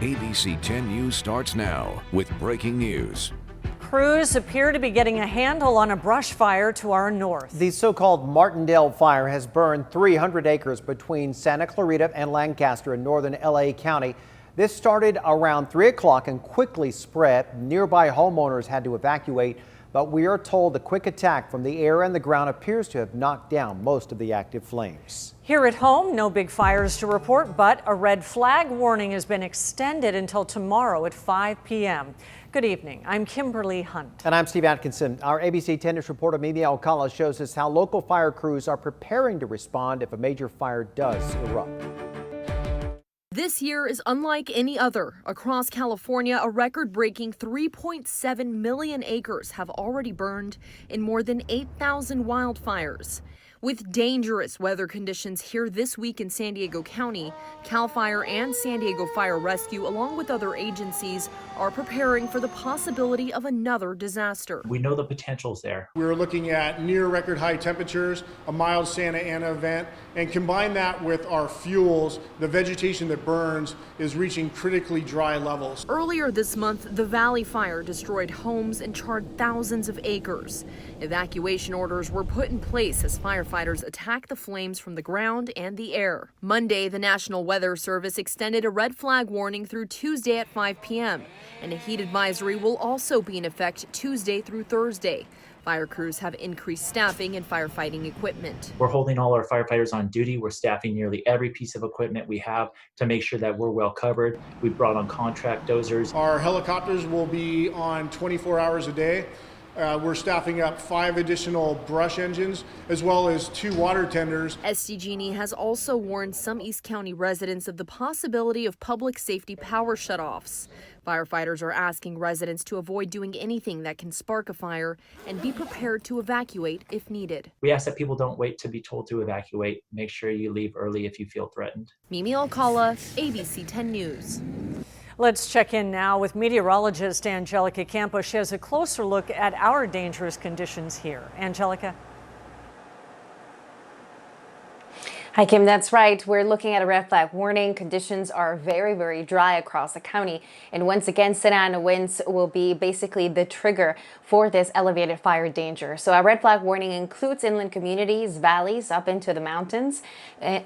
ABC 10 News starts now with breaking news. Crews appear to be getting a handle on a brush fire to our north. The so-called Martindale fire has burned 300 acres between Santa Clarita and Lancaster in northern LA County. This started around 3 o'clock and quickly spread. Nearby homeowners had to evacuate, but we are told the quick attack from the air and the ground appears to have knocked down most of the active flames. Here at home, no big fires to report, but a red flag warning has been extended until tomorrow at 5 p.m. Good evening. I'm Kimberly Hunt. And I'm Steve Atkinson. Our ABC 10 News reporter Mimi Alcala shows us how local fire crews are preparing to respond if a major fire does erupt. This year is unlike any other. Across California, a record-breaking 3.7 million acres have already burned in more than 8,000 wildfires. With dangerous weather conditions here this week in San Diego County, CAL FIRE and San Diego Fire Rescue, along with other agencies, are preparing for the possibility of another disaster. We know the potential's there. We're looking at near record high temperatures, a mild Santa Ana event, and combine that with our fuels, the vegetation that burns is reaching critically dry levels. Earlier this month, the Valley Fire destroyed homes and charred thousands of acres. Evacuation orders were put in place as firefighters attacked the flames from the ground and the air. Monday, the National Weather Service extended a red flag warning through Tuesday at 5 p.m. and a heat advisory will also be in effect Tuesday through Thursday. Fire crews have increased staffing and firefighting equipment. We're holding all our firefighters on duty. We're staffing nearly every piece of equipment we have to make sure that we're well covered. We brought on contract dozers. Our helicopters will be on 24 hours a day. We're staffing up 5 additional brush engines as well as 2 water tenders. SDG&E has also warned some East County residents of the possibility of public safety power shutoffs. Firefighters are asking residents to avoid doing anything that can spark a fire and be prepared to evacuate if needed. We ask that people don't wait to be told to evacuate. Make sure you leave early if you feel threatened. Mimi Alcala, ABC 10 News. Let's check in now with meteorologist Angelica Campos. She has a closer look at our dangerous conditions here. Angelica. Hi, Kim. That's right. We're looking at a red flag warning. Conditions are very, very dry across the county. And once again, Santa Ana winds will be basically the trigger for this elevated fire danger. So a red flag warning includes inland communities, valleys up into the mountains,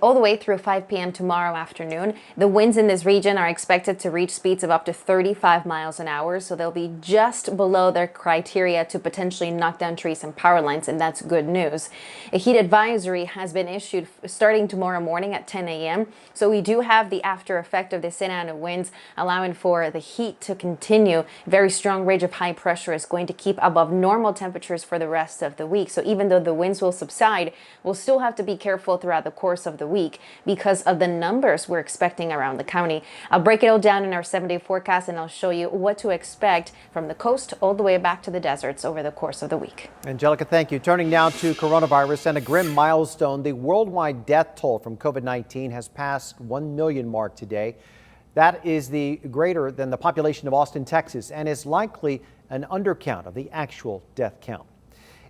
all the way through 5 p.m. tomorrow afternoon. The winds in this region are expected to reach speeds of up to 35 miles an hour. So they'll be just below their criteria to potentially knock down trees and power lines. And that's good news. A heat advisory has been issued starting tomorrow morning at 10 a.m. So we do have the after effect of the Santa Ana winds, allowing for the heat to continue. Very strong ridge of high pressure is going to keep above normal temperatures for the rest of the week. So even though the winds will subside, we'll still have to be careful throughout the course of the week because of the numbers we're expecting around the county. I'll break it all down in our 7-day forecast and I'll show you what to expect from the coast all the way back to the deserts over the course of the week. Angelica, thank you. Turning now to coronavirus and a grim milestone. The worldwide death toll from COVID-19 has passed 1 million mark today. That is greater than the population of Austin, Texas, and is likely an undercount of the actual death count.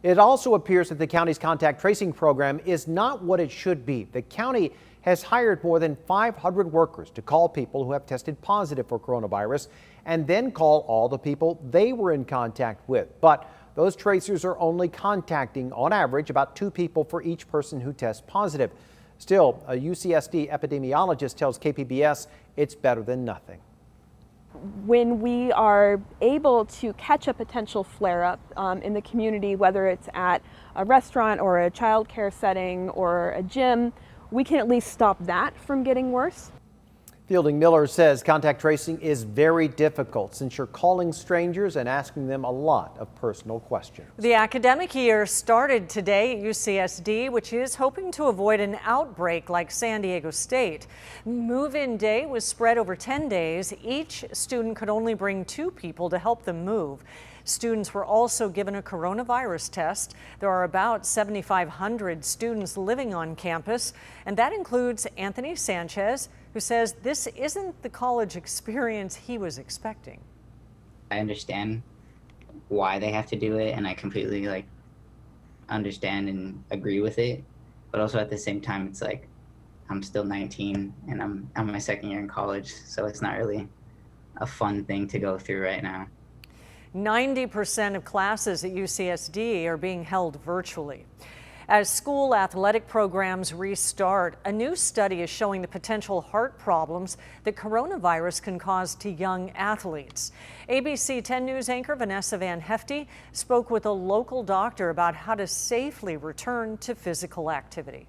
It also appears that the county's contact tracing program is not what it should be. The county has hired more than 500 workers to call people who have tested positive for coronavirus and then call all the people they were in contact with. But those tracers are only contacting, on average, about 2 people for each person who tests positive. Still, a UCSD epidemiologist tells KPBS it's better than nothing. When we are able to catch a potential flare-up in the community, whether it's at a restaurant or a child care setting or a gym, we can at least stop that from getting worse. Fielding Miller says contact tracing is very difficult since you're calling strangers and asking them a lot of personal questions. The academic year started today at UCSD, which is hoping to avoid an outbreak like San Diego State. Move-in day was spread over 10 days. Each student could only bring 2 people to help them move. Students were also given a coronavirus test. There are about 7,500 students living on campus, and that includes Anthony Sanchez, who says this isn't the college experience he was expecting. I understand why they have to do it, and I completely understand and agree with it. But also at the same time, it's like I'm still 19 and I'm my second year in college, so it's not really a fun thing to go through right now. 90% of classes at UCSD are being held virtually. As school athletic programs restart, a new study is showing the potential heart problems that coronavirus can cause to young athletes. ABC 10 News anchor Vanessa Van Hefty spoke with a local doctor about how to safely return to physical activity.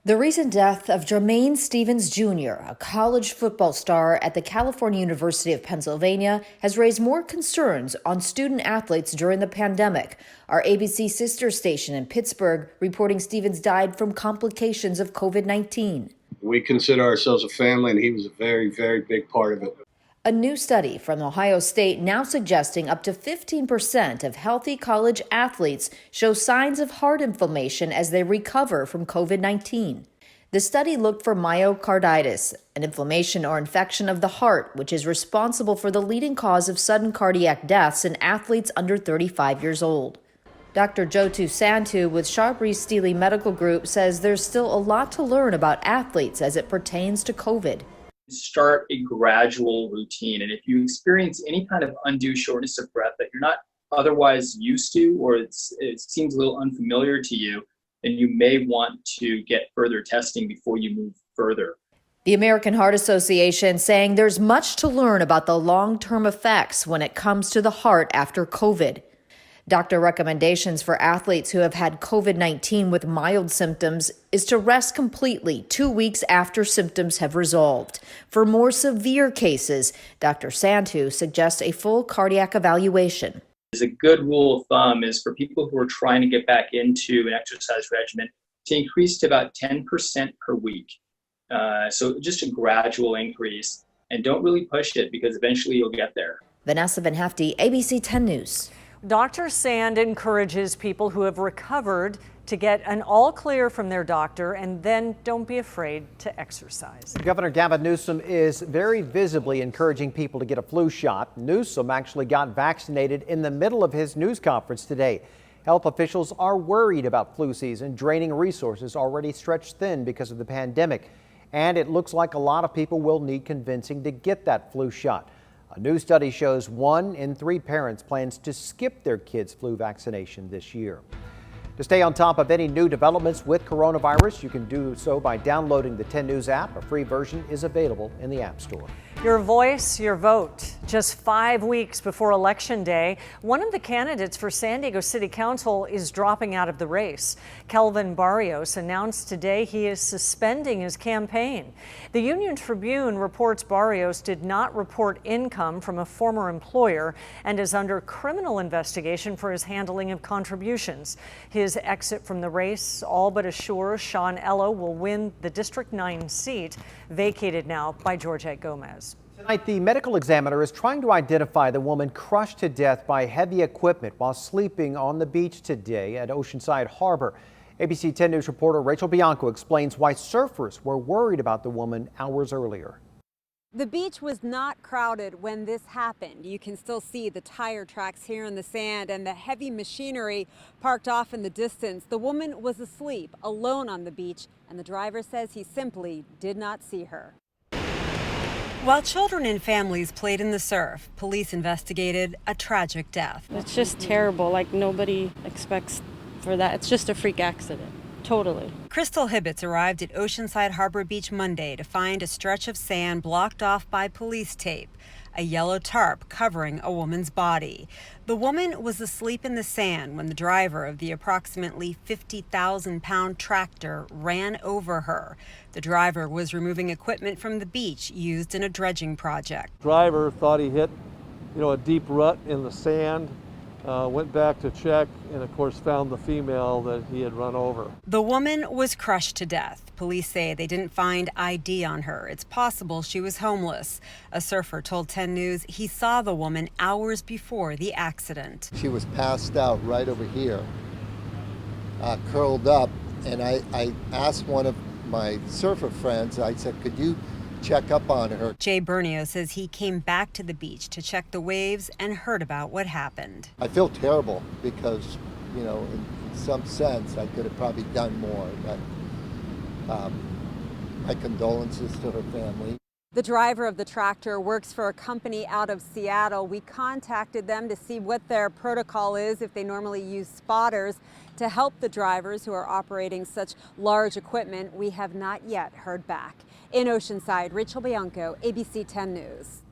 The recent death of Jermaine Stevens Jr., a college football star at the California University of Pennsylvania, has raised more concerns on student athletes during the pandemic. Our ABC sister station in Pittsburgh reporting Stevens died from complications of COVID-19. We consider ourselves a family, and he was a very, very big part of it. A new study from Ohio State now suggesting up to 15% of healthy college athletes show signs of heart inflammation as they recover from COVID-19. The study looked for myocarditis, an inflammation or infection of the heart, which is responsible for the leading cause of sudden cardiac deaths in athletes under 35 years old. Dr. Jotu Santu with Sharp-Rees-Steely Medical Group says there's still a lot to learn about athletes as it pertains to COVID. Start a gradual routine. And if you experience any kind of undue shortness of breath that you're not otherwise used to, or it seems a little unfamiliar to you, then you may want to get further testing before you move further. The American Heart Association saying there's much to learn about the long-term effects when it comes to the heart after COVID. Doctor recommendations for athletes who have had COVID-19 with mild symptoms is to rest completely 2 weeks after symptoms have resolved. For more severe cases, Dr. Santu suggests a full cardiac evaluation. A good rule of thumb is for people who are trying to get back into an exercise regimen to increase to about 10% per week. So just a gradual increase, and don't really push it because eventually you'll get there. Vanessa Van Hefty, ABC 10 News. Dr. Sand encourages people who have recovered to get an all clear from their doctor and then don't be afraid to exercise. Governor Gavin Newsom is very visibly encouraging people to get a flu shot. Newsom actually got vaccinated in the middle of his news conference today. Health officials are worried about flu season, draining resources already stretched thin because of the pandemic. And it looks like a lot of people will need convincing to get that flu shot. A new study shows 1 in 3 parents plans to skip their kids' flu vaccination this year. To stay on top of any new developments with coronavirus, you can do so by downloading the 10 News app. A free version is available in the App Store. Your voice, your vote. Just 5 weeks before Election Day, one of the candidates for San Diego City Council is dropping out of the race. Kelvin Barrios announced today he is suspending his campaign. The Union Tribune reports Barrios did not report income from a former employer and is under criminal investigation for his handling of contributions. His exit from the race all but assures Sean Ello will win the District 9 seat, vacated now by Georgette Gomez. Tonight, the medical examiner is trying to identify the woman crushed to death by heavy equipment while sleeping on the beach today at Oceanside Harbor. ABC 10 News reporter Rachel Bianco explains why surfers were worried about the woman hours earlier. The beach was not crowded when this happened. You can still see the tire tracks here in the sand and the heavy machinery parked off in the distance. The woman was asleep, alone on the beach, and the driver says he simply did not see her. While children and families played in the surf, police investigated a tragic death. It's just terrible. Like, nobody expects for that. It's just a freak accident. Totally. Crystal Hibbets arrived at Oceanside Harbor Beach Monday to find a stretch of sand blocked off by police tape, a yellow tarp covering a woman's body. The woman was asleep in the sand when the driver of the approximately 50,000-pound tractor ran over her. The driver was removing equipment from the beach used in a dredging project. Driver thought he hit, a deep rut in the sand. Went back to check and, of course, found the female that he had run over. The woman was crushed to death. Police say they didn't find ID on her. It's possible she was homeless. A surfer told 10 News he saw the woman hours before the accident. She was passed out right over here, curled up, and I asked one of my surfer friends, I said, could you check up on her? Jay Bernio says he came back to the beach to check the waves and heard about what happened. I feel terrible because, in some sense, I could have probably done more. But my condolences to her family. The driver of the tractor works for a company out of Seattle. We contacted them to see what their protocol is, if they normally use spotters to help the drivers who are operating such large equipment. We have not yet heard back. In Oceanside, Rachel Bianco, ABC 10 News.